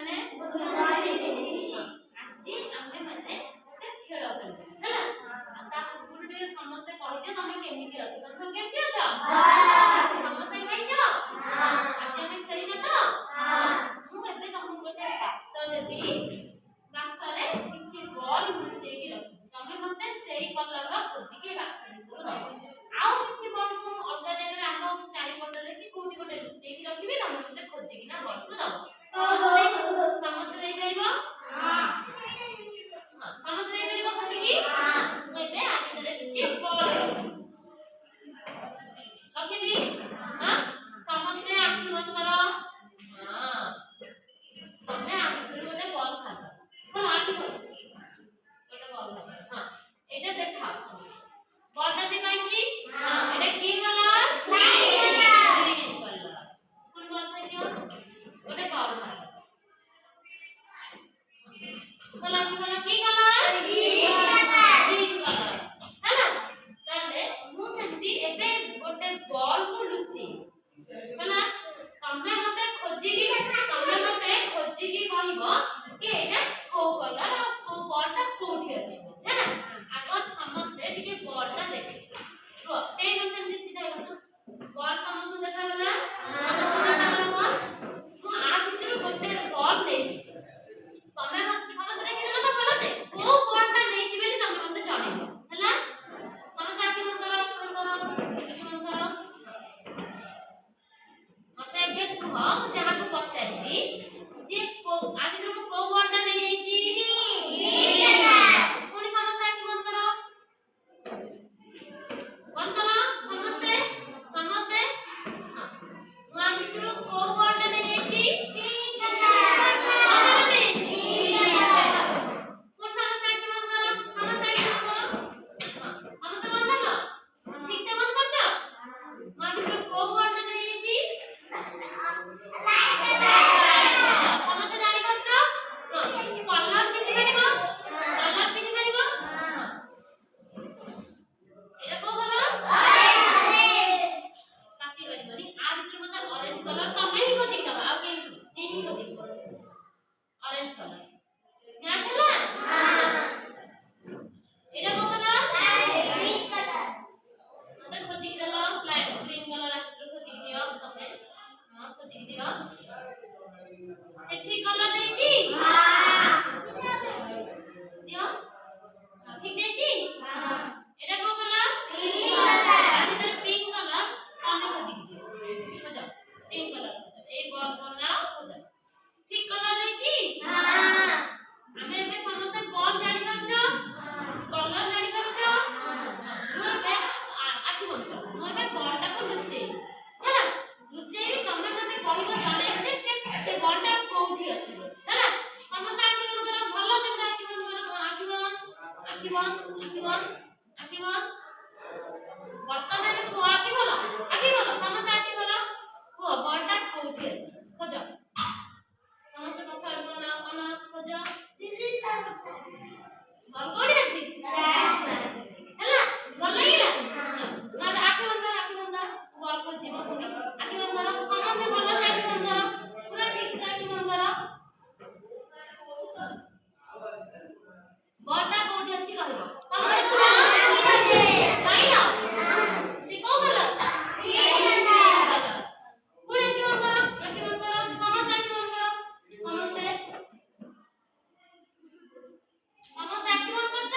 ମାନେ ଆଜି ଆମେ ମାନେ ଗୋଟେ ଖେଳ ଖେଳିବା ହେଲା। ତା ପୂର୍ବରୁ ଟିକେ ସମସ୍ତେ କହିଦିଅ ତମେ କେମିତି ଅଛ। ତମେ ସବୁ କେମିତି ଅଛ? ସମସ୍ତେ ଖାଇଛ? ଆଜି ଆମେ ଖେଳିବା ତ? ମୁଁ ଏବେ ତମକୁ ଗୋଟେ ବାକ୍ସ ଦେବି। ବାକ୍ସରେ କିଛି ବଲ୍ ଲୁଚେଇକି ରଖିବି। ତମେ ମତେ ସେଇ କଲରର ଖୋଜିକି ବାକ୍ସ ଭିତରୁ ଦବ। ଆଉ କିଛି ବଲ୍ ମୁଁ ଅଲଗା ଜାଗାରେ ଆମ ଚାରିପଟରେ କି କୋଉଠି ଗୋଟେ ଲୁଚେଇକି ରଖିବି। ତମେ ମତେ ଖୋଜିକିନା ବଲ୍କୁ ଦବ। ସମସ୍ତେ ଦେଇପାରିବ? ସମସ୍ତେ ଦେଇପାରିବ ଖୋଜିକି? ମୁଁ ଏବେ ଆ ଭିତରେ କିଛି ବଲ୍ ରଖିଲି। ସମସ୍ତେ ଆଖି ବନ୍ଦ କର। ତମେ ଆ ଭିତରୁ ଗୋଟେ ବଲ୍ ଖାଅ। ଆଖି ବନ୍ଦ ଗୋଟେ ବଲ୍ ଖାଅ। ଏଇଟା ଦେଖାଅ। ବଲ୍ଟା ସେ ପାଇଛି। ଏଇଟା କି କଲର? Green colour. ଫୁଲ୍ ବଲ୍ ଖାଇଦିଅ। ଗୋଟେ ବଲ୍ ଖାଅ। କଲର କି କଲର? ଗ୍ରୀନ କଲର ହେଲା। ତାହେଲେ ମୁଁ ସେମିତି ଏବେ ଗୋଟେ ବଲ୍ କୁ ଲୁଚେଇ ହେଲା। ତମେ ମତେ ଖୋଜିକି କହିବ କି ଏଇଟା କୋଉ କଲର ଆଉ କୋଉ ବଲ୍ଟା କୋଉଠି ଅଛି ହେଲା। ଆଗ ସମସ୍ତେ ଟିକେ ବଲ୍ଟା ଦେଖିବେ। ତେଣୁ ସେମିତି ସିଧା ବସ। ବଲ୍ ସମସ୍ତଙ୍କୁ ଦେଖାଗଲା? ସମସ୍ତଙ୍କୁ ଦେଖାଗଲା ବଲ୍? ମୁଁ ଆ ଭିତରୁ ଗୋଟେ ବଲ୍ ନେଇଛି। ତମେ ସମସ୍ତେ ଦେଖିଦେଲ ତ ଭଲସେ? କୋଉ ବଲ୍ଟା ନେଇଛି ବୋଲି ତମେ ମତେ ଜଣେଇବ ହେଲା। ସମସ୍ତେ ଆଖି ବନ୍ଦ କର। ଆଖି ବନ୍ଦ କର। ମତେ ଏବେ କୁହ, ମୁଁ ଯାହାକୁ ପଚାରିବି ସିଏ ଆ ଭିତରୁ ମୁଁ କୋଉ ବଲ୍ଟା ନେଇଯାଇଛି? ପୁଣି ସମସ୍ତେ ଆଖି ବନ୍ଦ କର। ବନ୍ଦ କର ସମସ୍ତେ। ମୁଁ ଆ ଭିତରୁ କୋଉ ବଲ୍ଟା ନେଇଯାଇଛି? ऑरेंज कलर मैच है ना? एटा को कलर ग्रीन कलर मते खोजि देलो ग्रीन कलर आस्त्र खोजि दियो तमे। हां खोजि दियो। से ठीक कलर देछि? हां दियो। ठीक देछि? हां। एटा को कलर ग्रीन कलर आमितर पिंक कलर तमे खोजि दियो। खोजो पिंक कलर ए बॉल बनाओ खोजो। ठीक कलर देछि? हां। हमें ଏବେ ସମସ୍ତେ ବଲ୍ ଜାଣି ପାରୁଛ? କଲର ଜାଣି ପାରୁଛ? ମୁଁ ଏବେ ଆଖି ବନ୍ଦ କର। ମୁଁ ଏବେ ବଲ୍ଟାକୁ ଲୁଚେଇ ହେଲା। ଲୁଚେଇବି ତମେ ମତେ କହିବ ଜଣେଇବ ଯେ ସେ ବଲ୍ଟା କୋଉଠି ଅଛି ହେଲା। ସମସ୍ତେ ଆଖି ବନ୍ଦ କର। ଭଲ ସେ ପୁରା ଆଖି ବନ୍ଦ କର। ଆଖି ବନ୍ଦ। ବର୍ତ୍ତମାନ କୁହ ଆଖି ଖୋଲ। ସମସ୍ତେ ଆଖି ଖୋଲ। କୁହ ବଲ୍ଟା କୋଉଠି ଅଛି ଖୋଜ। ସମସ୍ତେ ପଛ ଆଡକୁ ଅନାଅ ଖୋଜ। ବଲ୍ କୋଉଠି ଅଛି? ହେଲା ଭଲ ଲାଗିଲା? ନା ଆଖି ବନ୍ଦ କର। ବଲ୍ ଖୋଜିବ ପୁଣି। ଆଖି ବନ୍ଦ କର। ସମସ୍ତେ ଭଲ ସେ ଆଖି ବନ୍ଦ କର। ପୁରା ଠିକ ସେ ଆଖି ବନ୍ଦ କର। ବଲ୍ଟା କୋଉଠି ଅଛି କହିବ। ସମସ୍ତେ କୁହ। ପାଇଲ? ସେ କୋଉ କଲର? Green colour. ପୁଣି ଆଖି ବନ୍ଦ କର। ସମସ୍ତେ ଆଖି ବନ୍ଦ କର। ସମସ୍ତେ ଆଖି ବନ୍ଦ କରୁଛ?